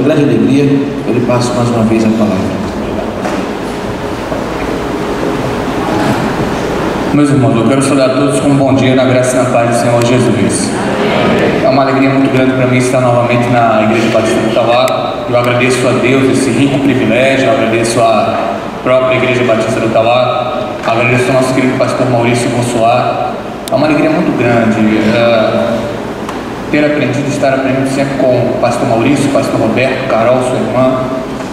grande alegria, eu lhe passo mais uma vez a palavra. Meus irmãos, eu quero saudar a todos com um bom dia na graça e na paz do Senhor Jesus. É uma alegria muito grande para mim estar novamente na Igreja Batista do Tauá. Eu agradeço a Deus esse rico privilégio, eu agradeço a própria Igreja Batista do Tauá, agradeço ao nosso querido pastor Maurício Consolar. É uma alegria muito grande ter aprendido, estar aprendendo sempre com o pastor Maurício, o pastor Roberto, Carol, sua irmã,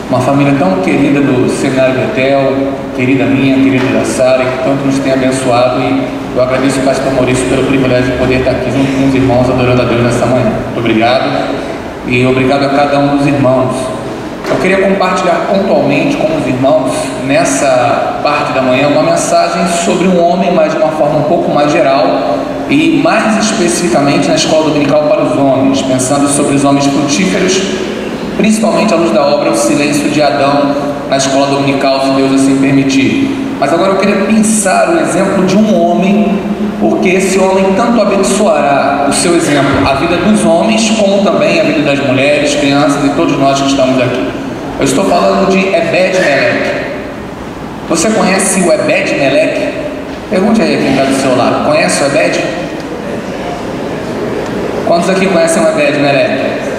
uma família tão querida do Seminário Betel, querida minha, querida da Sara, que tanto nos tem abençoado, e eu agradeço ao pastor Maurício pelo privilégio de poder estar aqui junto com os irmãos adorando a Deus nessa manhã. Muito obrigado, e obrigado a cada um dos irmãos. Eu queria compartilhar pontualmente com os irmãos, nessa parte da manhã, uma mensagem sobre um homem, mas de uma forma um pouco mais geral, e mais especificamente na escola dominical para os homens, pensando sobre os homens frutíferos, principalmente à luz da obra O Silêncio de Adão, na escola dominical, se Deus assim permitir. Mas agora eu queria pensar o exemplo de um homem, porque esse homem tanto abençoará o seu exemplo, a vida dos homens, como também a vida das mulheres, crianças e todos nós que estamos aqui. Eu estou falando de Ebed-Meleque. Você conhece o Ebed-Meleque? Pergunte aí quem está do seu lado. Conhece o Ebed? Quantos aqui conhecem o Ebed-Meleque?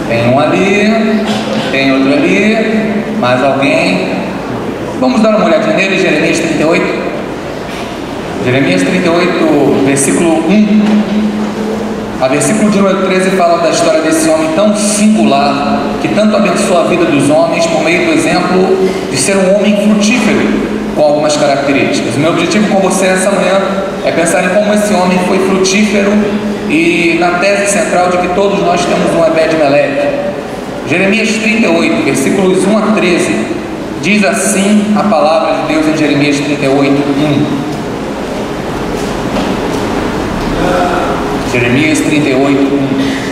Tem um ali, tem outro ali, mais alguém? Vamos dar uma olhadinha nele, Jeremias 38. Jeremias 38, versículo 1. A versículo de número 13 fala da história desse homem tão singular, que tanto abençoa a vida dos homens por meio do exemplo de ser um homem frutífero, com algumas características. O meu objetivo com você essa manhã é pensar em como esse homem foi frutífero e na tese central de que todos nós temos um Ebed-Meleque. Jeremias 38, versículos 1 a 13, diz assim a palavra de Deus em Jeremias 38, 1. Jeremias 38, 1.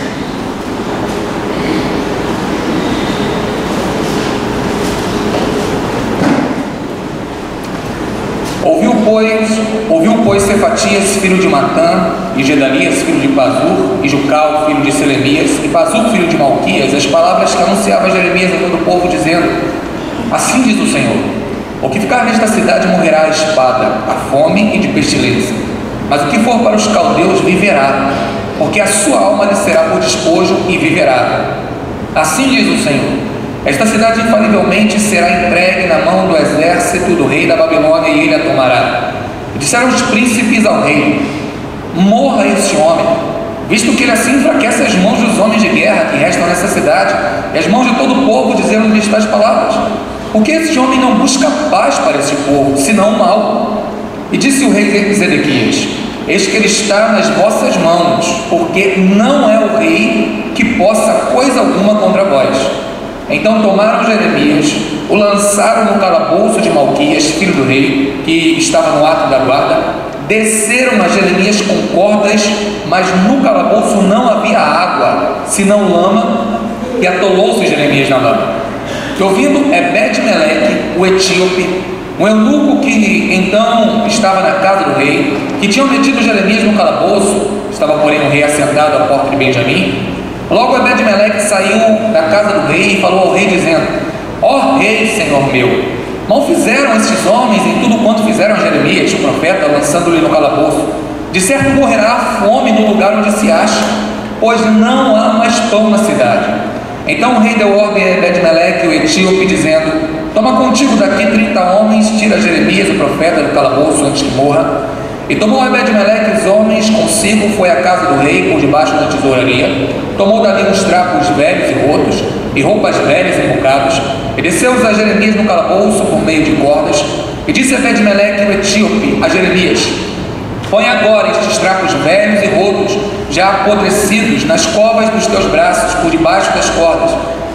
Ouviu, pois, Cefatias, filho de Matã, e Gedalias, filho de Pazur, e Jucal, filho de Selemias, e Pazur, filho de Malquias, as palavras que anunciava Jeremias a todo o povo, dizendo: assim diz o Senhor, o que ficar nesta cidade morrerá a espada, a fome e de pestilência, mas o que for para os caldeus viverá, porque a sua alma lhe será por despojo e viverá. Assim diz o Senhor, esta cidade infalivelmente será entregue na mão do exército do rei da Babilônia, e ele a tomará. E disseram os príncipes ao rei: morra este homem, visto que ele assim enfraquece as mãos dos homens de guerra que restam nessa cidade, e as mãos de todo o povo, dizendo-lhes tais palavras. Porque este homem não busca paz para este povo, senão o mal. E disse o rei Zedequias: eis que ele está nas vossas mãos, porque não é o rei que possa coisa alguma contra vós. Então tomaram Jeremias, o lançaram no calabouço de Malquias, filho do rei, que estava no ato da guarda, desceram a Jeremias com cordas, mas no calabouço não havia água, senão lama, e atolou-se Jeremias na lama. E ouvindo Ebed-Meleque, o etíope, um eunuco que então estava na casa do rei, que tinham metido Jeremias no calabouço, estava porém o rei assentado à porta de Benjamim. Logo Ebed-Meleque saiu da casa do rei e falou ao rei, dizendo: ó rei, senhor meu, mal fizeram estes homens em tudo quanto fizeram a Jeremias, o profeta, lançando-lhe no calabouço. De certo morrerá a fome no lugar onde se acha, pois não há mais pão na cidade. Então o rei deu ordem a Ebed-Meleque, o etíope, dizendo: toma contigo daqui 30 homens, tira Jeremias, o profeta, do calabouço antes que morra. E tomou Ebed-Meleque os homens consigo, foi à casa do rei por debaixo da tesouraria, tomou dali uns trapos velhos e rotos, e roupas velhas e bocados, e desceu-os a Jeremias no calabouço por meio de cordas, e disse Ebed-Meleque o etíope a Jeremias: põe agora estes trapos velhos e rotos, já apodrecidos, nas covas dos teus braços, por debaixo das cordas.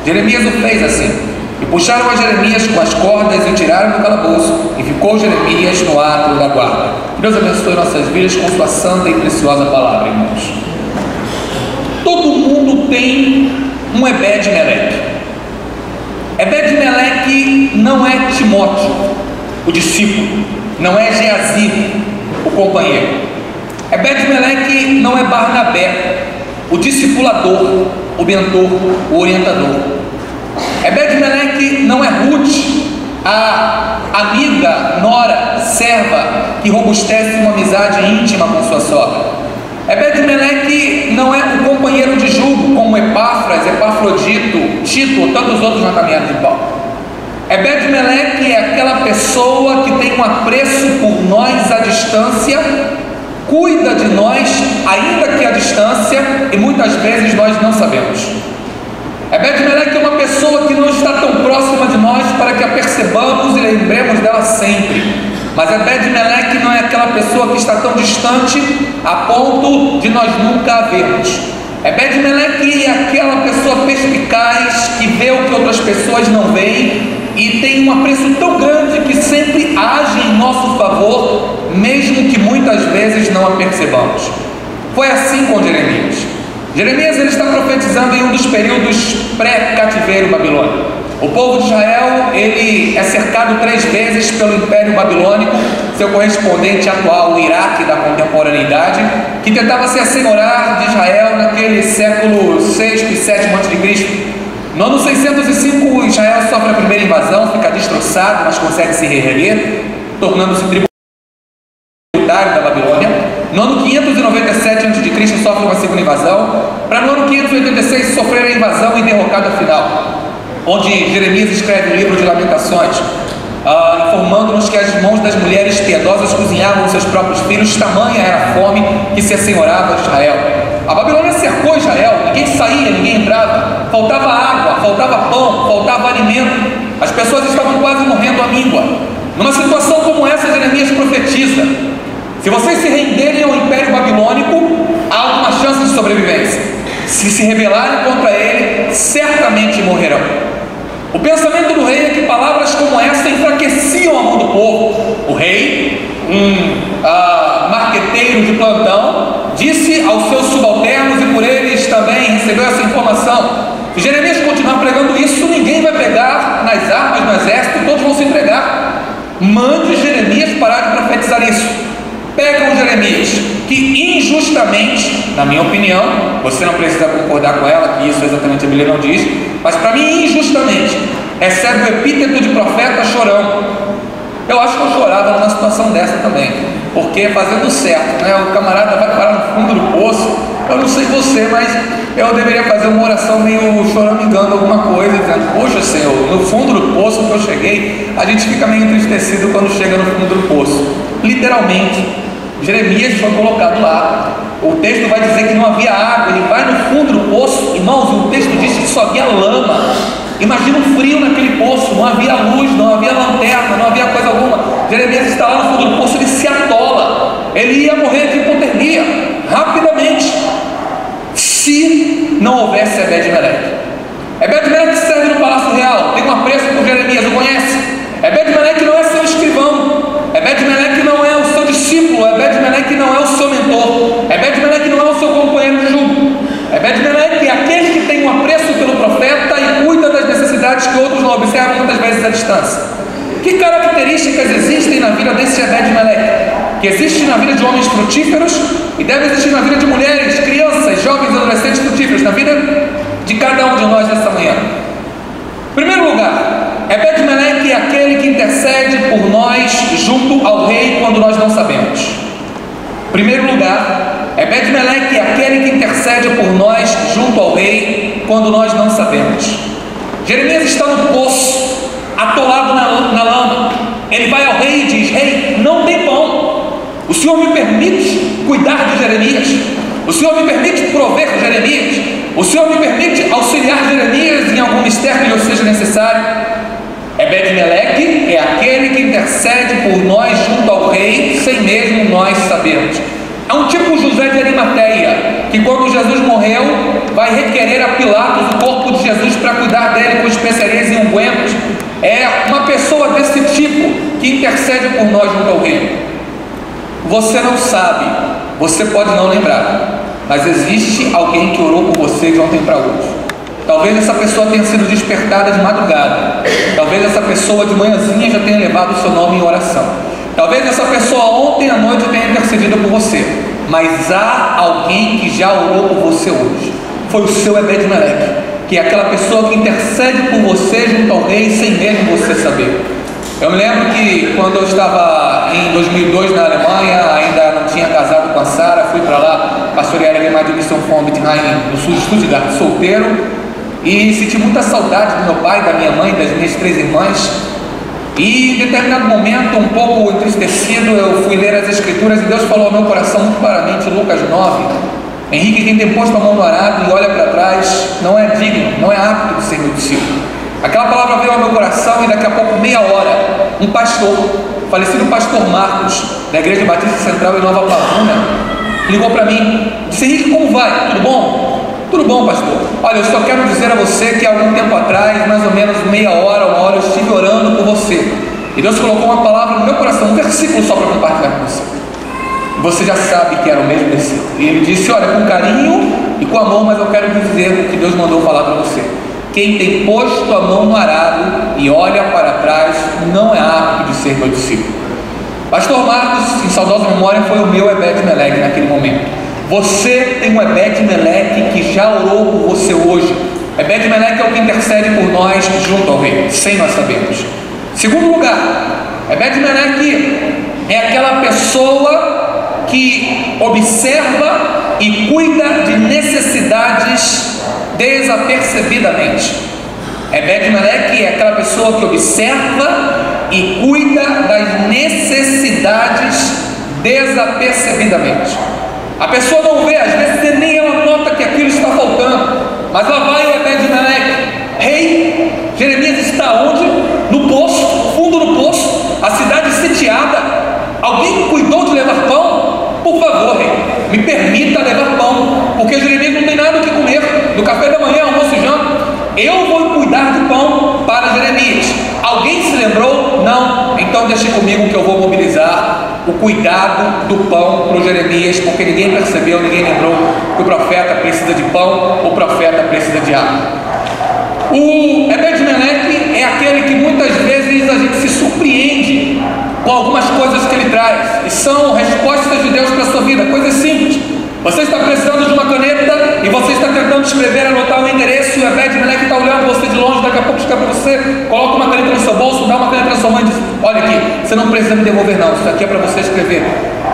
Jeremias o fez assim. E puxaram a Jeremias com as cordas e o tiraram do calabouço, e ficou Jeremias no átrio da guarda. Deus abençoe nossas vidas com sua santa e preciosa palavra, irmãos. Todo mundo tem um Ebed-Meleque. Ebed-Meleque não é Timóteo, o discípulo, não é Geazi, o companheiro. Ebed-Meleque não é Barnabé, o discipulador. o mentor, o orientador. Ebed-Meleque não é Ruth, a amiga, nora, serva, que robustece uma amizade íntima com sua sogra. Ebed-Meleque não é o companheiro de jugo, como Epáfras, Epafrodito, Tito ou tantos outros na caminhada de Paulo. Ebed-Meleque é aquela pessoa que tem um apreço por nós à distância, cuida de nós, ainda que à distância, e muitas vezes nós não sabemos. Ebed-Meleque é uma pessoa que não está tão próxima de nós para que a percebamos e lembremos dela sempre. Mas Ebed-Meleque não é aquela pessoa que está tão distante a ponto de nós nunca a vermos. Ebed-Meleque é aquela pessoa perspicaz que vê o que outras pessoas não veem e tem um apreço tão grande que sempre age em nosso favor, mesmo que muitas vezes não a percebamos. Foi assim com Jeremias. Jeremias ele está profetizando em um dos períodos pré-cativeiro babilônico. O povo de Israel ele é cercado 3 vezes pelo Império Babilônico, seu correspondente atual, o Iraque da contemporaneidade, que tentava se assenhorar de Israel naquele século VI e VII a.C. No ano 605, Israel sofre a primeira invasão, fica destroçado, mas consegue se reerguer, tornando-se tributário da Babilônia. No ano 597 a.C. sofre uma segunda invasão, para no ano 586 sofrer a invasão e derrocada final, onde Jeremias escreve o livro de Lamentações, informando-nos que as mãos das mulheres piedosas cozinhavam seus próprios filhos, tamanha era a fome que se assenhorava de Israel. A Babilônia cercou Israel, ninguém saía, ninguém entrava, faltava água, faltava pão, faltava alimento, as pessoas estavam quase morrendo à míngua. Numa situação como essa, Jeremias profetiza: se vocês se renderem ao Império Babilônico, há alguma chance de sobrevivência. Se rebelarem contra ele, certamente morrerão. O pensamento do rei é que palavras como essa enfraqueciam a mão do povo. O rei, marqueteiro de plantão, disse aos seus subalternos, e por eles também recebeu essa informação: se Jeremias continuar pregando isso, ninguém vai pegar nas armas no exército, todos vão se entregar. Mande Jeremias parar de profetizar isso. Pegam Jeremias, que injustamente, na minha opinião, você não precisa concordar com ela, que isso exatamente a Bíblia não diz, mas para mim injustamente, recebe o epíteto de profeta chorão. Eu acho que eu chorava numa situação dessa também, porque fazendo certo, né? O camarada vai parar no fundo do poço. Eu não sei você, mas eu deveria fazer uma oração meio choramingando alguma coisa, dizendo: poxa Senhor, no fundo do poço que eu cheguei. A gente fica meio entristecido quando chega no fundo do poço. Literalmente, Jeremias foi colocado lá. O texto vai dizer que não havia água. Ele vai no fundo do poço, irmãos, e o texto diz que só havia lama. Imagina o frio naquele poço, não havia luz, não havia lanterna, não havia coisa alguma. Jeremias está lá no fundo do poço, ele se atola, ele ia morrer de hipotermia rapidamente, se não houvesse Ebed-Meleque. Ebed-Meleque serve no Palácio Real, tem um apreço por Jeremias, o conhece. Ebed-Meleque não é seu escrivão, Ebed-Meleque não é o seu discípulo, Ebed-Meleque não é o seu mentor, Ebed-Meleque não é o seu companheiro de jugo. Ebed-Meleque é aquele que tem um apreço pelo profeta e cuida das necessidades que outros não observam, muitas vezes à distância. Que características existem na vida desse Ebed-Meleque? Que existe na vida de homens frutíferos e deve existir na vida de mulheres, crianças, jovens e adolescentes frutíferos, na vida de cada um de nós nessa manhã. Em primeiro lugar, Ebed-Meleque é aquele que intercede por nós junto ao rei quando nós não sabemos. Em primeiro lugar, Ebed-Meleque é aquele que intercede por nós junto ao rei quando nós não sabemos. Jeremias está no poço, atolado na lama. Ele vai ao rei e diz: rei, não tem pão. O Senhor me permite cuidar de Jeremias? O Senhor me permite prover Jeremias? O Senhor me permite auxiliar Jeremias em algum mistério que lhe seja necessário? Ebed-Meleque é aquele que intercede por nós junto ao rei, sem mesmo nós sabermos. É um tipo José de Arimateia, que quando Jesus morreu, vai requerer a Pilatos o corpo de Jesus para cuidar dele com especiarias e ungüentos. É uma pessoa desse tipo que intercede por nós junto ao rei. Você não sabe, você pode não lembrar, mas existe alguém que orou por você de ontem para hoje. Talvez essa pessoa tenha sido despertada de madrugada. Talvez essa pessoa de manhãzinha já tenha levado o seu nome em oração. Talvez essa pessoa ontem à noite tenha intercedido por você. Mas há alguém que já orou por você hoje. foi o seu Ebed-Meleque, que é aquela pessoa que intercede por você junto ao rei sem mesmo você saber. Eu me lembro que quando eu estava em 2002 na Alemanha, ainda não tinha casado com a Sara, fui para lá pastorear a Gemeinde Mission von Wittenheim, no sul de Stuttgart, solteiro, e senti muita saudade do meu pai, da minha mãe, das minhas 3 irmãs. E em determinado momento, um pouco entristecido, eu fui ler as Escrituras e Deus falou ao meu coração muito claramente, Lucas 9: Henrique, quem tem posto a mão no arado e olha para trás, não é digno, não é apto de ser meu discípulo. Aquela palavra veio ao meu coração e daqui a pouco, meia hora, um pastor, falecido pastor Marcos, da Igreja Batista Central em Nova Pavuna, ligou para mim, disse: Henrique, como vai? Tudo bom? Tudo bom, pastor. Olha, eu só quero dizer a você que há algum tempo atrás, mais ou menos meia hora, uma hora, eu estive orando por você. E Deus colocou uma palavra no meu coração, um versículo só para compartilhar com você. Você já sabe que era o mesmo versículo. E ele disse: olha, com carinho e com amor, mas eu quero dizer o que Deus mandou falar para você. Quem tem posto a mão no arado e olha para trás, não é apto de ser meu discípulo. Pastor Marcos, em saudosa memória, foi o meu Ebed-Meleque naquele momento. Você tem um Ebed-Meleque que já orou por você hoje. Ebed-Meleque é o que intercede por nós junto ao rei, sem nós sabermos. Segundo lugar, Ebed-Meleque é aquela pessoa que observa e cuida de necessidades desapercebidamente. Ebed-Meleque é aquela pessoa que observa e cuida das necessidades desapercebidamente. A pessoa não vê, às vezes nem ela nota que aquilo está faltando, mas lá vai o Ebed-Meleque: rei, Jeremias está onde? No poço, fundo do poço, a cidade sitiada. Alguém cuidou de levar pão? Por favor, rei, me permita levar pão, porque Jeremias não tem nada o que comer, no café da manhã, almoço e janta. Eu vou cuidar do pão para Jeremias. Alguém se lembrou? Não. Então deixe comigo que eu vou mobilizar o cuidado do pão para o Jeremias, porque ninguém percebeu, ninguém lembrou que o profeta precisa de pão, o profeta precisa de água. O Ebed-Meleque é aquele que muitas vezes a gente se surpreende com algumas coisas que ele traz, e são respostas de Deus para a sua vida, coisas simples. Você está precisando de uma caneta e você está tentando escrever, anotar o endereço, e o Ebed-Meleque está olhando você de longe, daqui a pouco escreve para você, coloca uma caneta no seu bolso, dá uma caneta na sua mãe e diz: olha aqui, você não precisa me devolver não, isso aqui é para você escrever.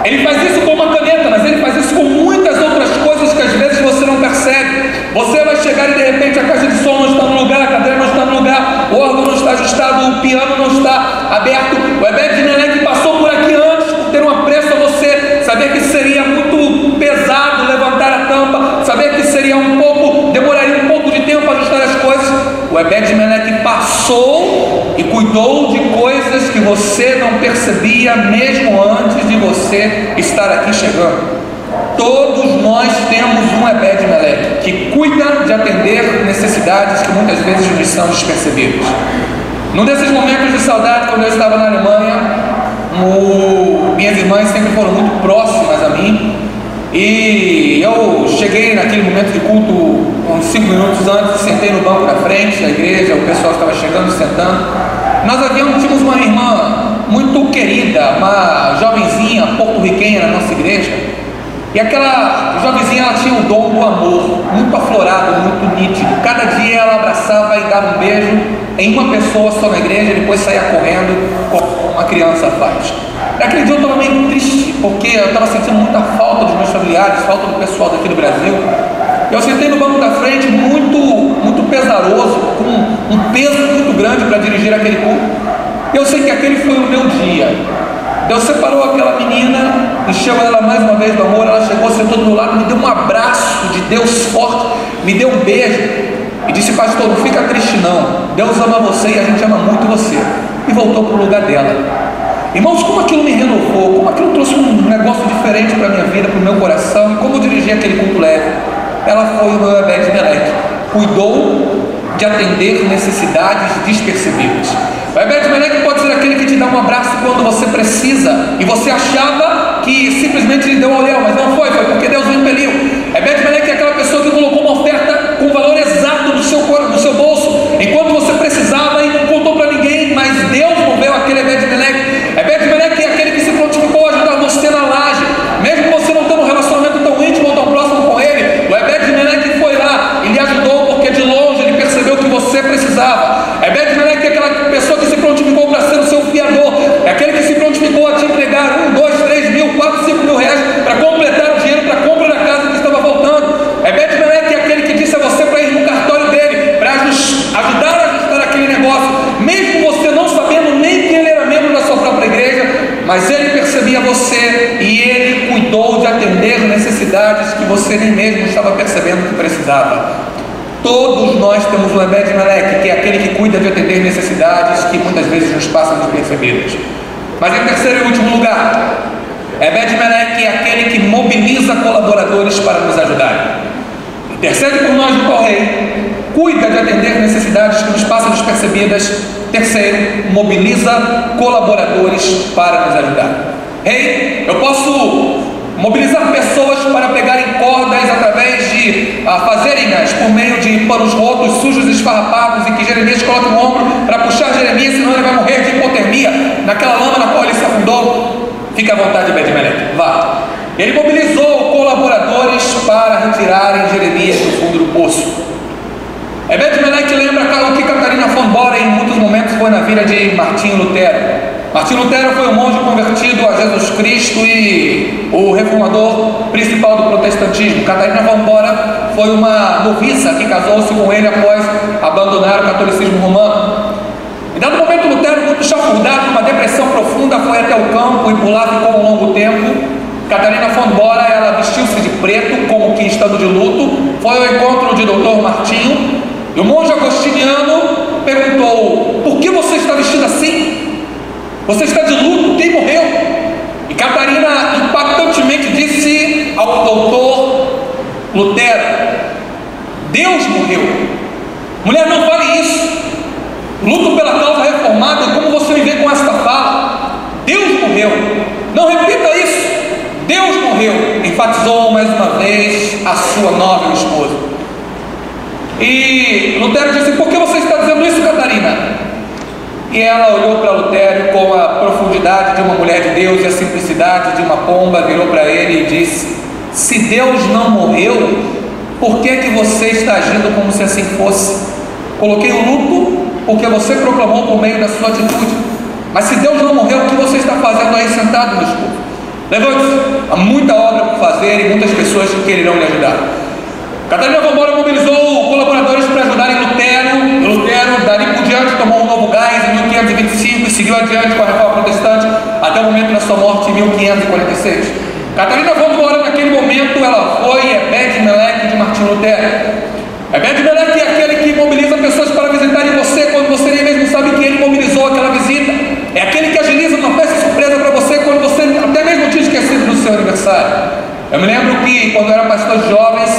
Ele faz isso com uma caneta, mas ele faz isso com muitas outras coisas que às vezes você não percebe. Você vai chegar e de repente a caixa de som não está no lugar, a cadeira não está no lugar, o órgão não está ajustado, o piano não está aberto. O Ebed-Meleque passou por aqui antes, por ter um apreço a você, saber que seria muito pesado levantar a tampa, saber que seria demoraria um pouco de tempo para ajustar as coisas. O Ebed-Meleque passou e cuidou de coisas que você não percebia mesmo antes de você estar aqui chegando. Todos nós temos um Ebed-Meleque que cuida de atender necessidades que muitas vezes nos são despercebidas. Num desses momentos de saudade, quando eu estava na Alemanha, minhas irmãs sempre foram muito próximas a mim, e eu cheguei naquele momento de culto uns 5 minutos antes, sentei no banco da frente da igreja, o pessoal estava chegando, sentando. Nós tínhamos uma irmã muito querida, uma jovenzinha porto-riquenha na nossa igreja, e aquela jovenzinha, ela tinha o dom do amor, muito aflorado, muito nítido. Cada dia ela abraçava e dava um beijo em uma pessoa só na igreja, e depois saía correndo, como uma criança faz. Naquele dia eu estava meio triste, porque eu estava sentindo muita falta dos meus familiares, falta do pessoal daqui do Brasil. Eu sentei no banco da frente, muito pesaroso, com um peso muito grande para dirigir aquele culto. Eu sei que aquele foi o meu dia. Deus separou aquela menina, encheu ela mais uma vez do amor, ela chegou, sentou do meu lado, me deu um abraço de Deus forte, me deu um beijo e disse: pastor, não fica triste não, Deus ama você e a gente ama muito você. E voltou para o lugar dela. Irmãos, como aquilo me renovou, como aquilo trouxe um negócio diferente para a minha vida, para o meu coração, e como eu dirigi aquele culto leve. Ela foi o meu Ebed-Meleque, cuidou de atender necessidades despercebidas. O Ebed-Meleque pode ser aquele que te dá um abraço quando você precisa, e você achava que simplesmente lhe deu um olhão, mas não foi porque Deus o impeliu. Ebed-Meleque é aquela pessoa que colocou uma oferta com o valor exato no seu bolso, enquanto você precisava, e não contou para ninguém, mas Deus moveu aquele Ebed-Meleque. Ebed-Meleque é aquele que se prontificou a ajudar você na laje, mesmo você não tendo um relacionamento tão íntimo ou tão próximo com ele. O Ebed-Meleque foi lá precisava. Ebed-Meleque é aquela pessoa que se prontificou para ser o seu fiador, é aquele que se prontificou a te entregar 1, 2, 3 mil, 4, 5 mil reais para completar o dinheiro para a compra da casa que estava faltando. Ebed-Meleque é aquele que disse a você para ir no cartório dele, para ajudar a ajustar aquele negócio, mesmo você não sabendo nem que ele era membro da sua própria igreja, mas ele percebia você e ele cuidou de atender necessidades que você nem mesmo estava percebendo que precisava. Todos nós temos um Ebed-Meleque, que é aquele que cuida de atender necessidades que muitas vezes nos passam despercebidas. Mas em terceiro e último lugar, Ebed-Meleque é aquele que mobiliza colaboradores para nos ajudar. Intercede por nós junto ao rei, cuida de atender necessidades que nos passam despercebidas. Terceiro, mobiliza colaboradores para nos ajudar. Rei, eu posso mobilizar pessoas para pegarem cordas através de fazerem-nas por meio de panos rotos, sujos e esfarrapados, e que Jeremias coloque no ombro para puxar Jeremias, senão ele vai morrer de hipotermia naquela lama na qual ele se afundou. Fique à vontade, Ebed-Meleque, vá. Ele mobilizou colaboradores para retirarem Jeremias do fundo do poço. Ebed-Meleque lembra o que Catarina von Bora em muitos momentos foi na vida de Martinho Lutero. Martinho Lutero foi um monge convertido a Jesus Cristo e o reformador principal do protestantismo. Catarina von Bora foi uma noviça que casou-se com ele após abandonar o catolicismo romano. Em dado momento, Lutero, muito chafurdado, uma depressão profunda, foi até o campo e por lá ficou um longo tempo. Catarina von Bora, ela vestiu-se de preto, como que estando de luto, foi ao encontro de Dr. Martinho, e o monge agostiniano perguntou: por que você está vestido assim? Você está de luto, quem morreu? E Catarina impactantemente disse ao doutor Lutero: Deus morreu. Mulher, não fale isso. Luto pela causa reformada, como você me vê com esta fala? Deus morreu. Não repita isso. Deus morreu. Enfatizou mais uma vez a sua nova esposa. E Lutero disse: por que você está dizendo isso, Catarina? E ela olhou para Lutero com a profundidade de uma mulher de Deus e a simplicidade de uma pomba, virou para ele e disse: se Deus não morreu, por que você está agindo como se assim fosse? Coloquei o luto porque você proclamou por meio da sua atitude. Mas se Deus não morreu, o que você está fazendo aí sentado no escuro? Levante-se, há muita obra por fazer e muitas pessoas que quererão lhe ajudar. Catarina von Bora mobilizou colaboradores para ajudarem Lutero. Lutero, dali por diante, tomou um novo gás em 1525 e seguiu adiante com a reforma protestante até o momento da sua morte em 1546. Catarina von Bora, naquele momento, ela foi Ebed-Meleque de Martinho Lutero. Ebed-Meleque é aquele que mobiliza pessoas para visitarem você quando você nem mesmo sabe que ele mobilizou aquela visita. É aquele que agiliza uma festa surpresa para você quando você até mesmo tinha esquecido do seu aniversário. Eu me lembro que quando eu era pastor de jovens,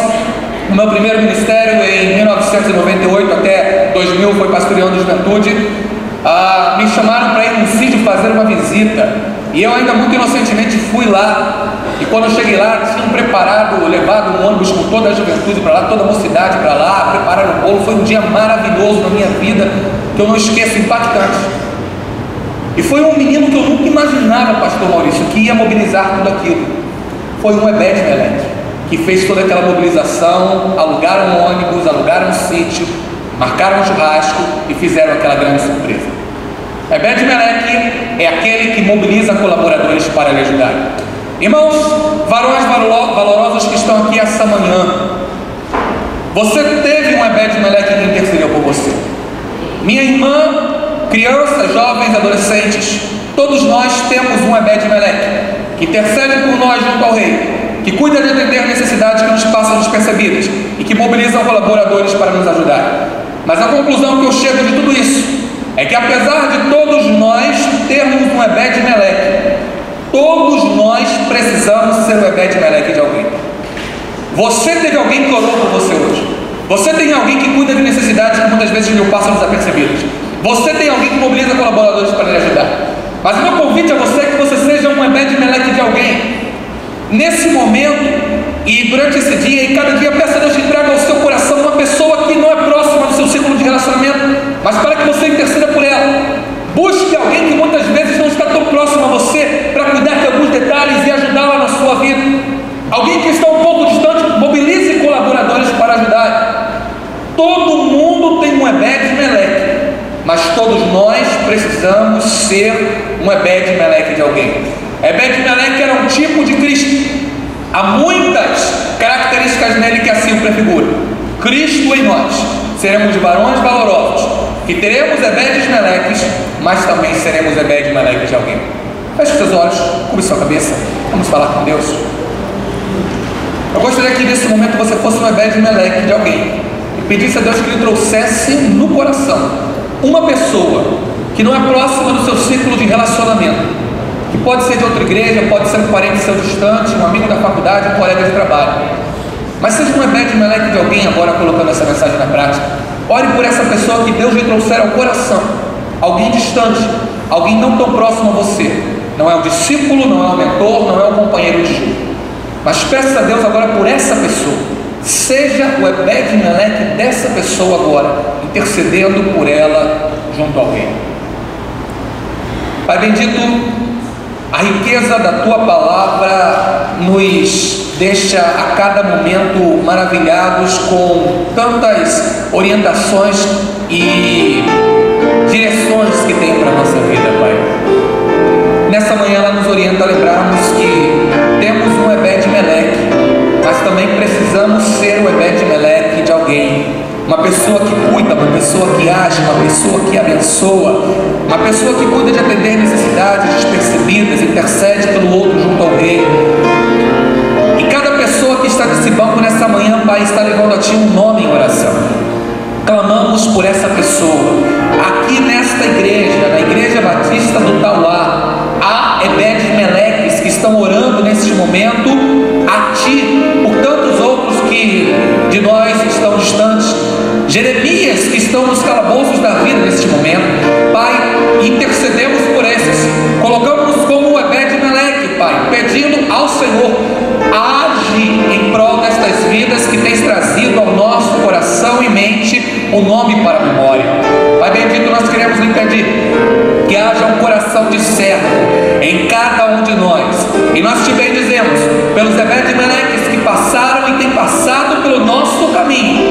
no meu primeiro ministério, em 1998 até 2000, foi pastoreando juventude, me chamaram para ir num sítio fazer uma visita, e eu ainda muito inocentemente fui lá, e quando eu cheguei lá, tinham preparado, levado um ônibus com toda a juventude para lá, toda a mocidade para lá, prepararam o bolo. Foi um dia maravilhoso na minha vida, que eu não esqueço, impactante. E foi um menino que eu nunca imaginava, pastor Maurício, que ia mobilizar tudo aquilo. Foi um Ebed-Meleque que fez toda aquela mobilização, alugaram um ônibus, alugaram um sítio, marcaram um churrasco e fizeram aquela grande surpresa. Ebed-Meleque é aquele que mobiliza colaboradores para lhe ajudar. Irmãos, varões valorosos que estão aqui essa manhã, você teve um Ebed-Meleque que intercedeu por você. Minha irmã, crianças, jovens, adolescentes, todos nós temos um Ebed-Meleque que intercede por nós junto ao rei, que cuida de atender necessidades que nos passam despercebidas e que mobilizam colaboradores para nos ajudar. Mas a conclusão que eu chego de tudo isso é que, apesar de todos nós termos um Ebed-Meleque, todos nós precisamos ser o Ebed-Meleque de alguém. Você teve alguém que orou por você hoje. Você tem alguém que cuida de necessidades que muitas vezes lhe passam desapercebidas. Você tem alguém que mobiliza colaboradores para lhe ajudar. Mas o meu convite a você é que você seja um Ebed-Meleque de alguém. Nesse momento e durante esse dia e cada dia, peça a Deus que entregue ao seu coração uma pessoa que não é próxima do seu círculo de relacionamento, mas para que você interceda por ela. Busque alguém que muitas vezes não está tão próximo a você para cuidar de alguns detalhes e ajudá-la na sua vida. Alguém que está um pouco distante, mobilize colaboradores para ajudar. Todo mundo tem um Ebed-Meleque precisamos ser um Ebed-Meleque de alguém. Ebed-Meleque era um tipo de Cristo. Há muitas características nele que assim o prefiguram. Cristo em nós. Seremos de varões valorosos, que teremos Ebed-Meleques, mas também seremos Ebed-Meleque de alguém. Feche seus olhos, cubra sua cabeça. Vamos falar com Deus. Eu gostaria que nesse momento você fosse um Ebed-Meleque de alguém e pedisse a Deus que lhe trouxesse no coração uma pessoa que não é próxima do seu círculo de relacionamento, que pode ser de outra igreja, pode ser um parente seu distante, um amigo da faculdade, um colega de trabalho, mas seja um Ebed-Meleque de alguém. Agora, colocando essa mensagem na prática, ore por essa pessoa que Deus lhe trouxer ao coração, alguém distante, alguém não tão próximo a você, não é um discípulo, não é um mentor, não é um companheiro de estudo, mas peça a Deus agora por essa pessoa. Seja o Ebed-Meleque dessa pessoa agora, intercedendo por ela junto ao Rei. Pai bendito, a riqueza da Tua Palavra nos deixa a cada momento maravilhados com tantas orientações e direções que tem para a nossa vida, Pai. Nessa manhã ela nos orienta a lembrarmos que temos um Ebed-Meleque, mas também precisamos ser o Ebed-Meleque de alguém. Uma pessoa que cuida, uma pessoa que age, uma pessoa que abençoa, uma pessoa que cuida de atender necessidades despercebidas, intercede pelo outro junto ao Rei. E cada pessoa que está nesse banco nessa manhã, Pai, está levando a Ti um nome em oração. Clamamos por essa pessoa. Aqui nesta igreja, na Igreja Batista do Tauá, há Ebed-Meleques que estão orando neste momento a Ti, por tantos outros que de nós estão distantes. Jeremias que estão nos calabouços da vida neste momento, Pai, intercedemos por esses, colocamos-nos como Ebed-Meleque, Pai, pedindo ao Senhor, age em prol destas vidas que tens trazido ao nosso coração e mente o nome para a memória. Pai bendito, nós queremos lhe pedir que haja um coração de servo em cada um de nós, e nós te bendizemos pelos Ebed-Meleques que passaram e têm passado pelo nosso caminho,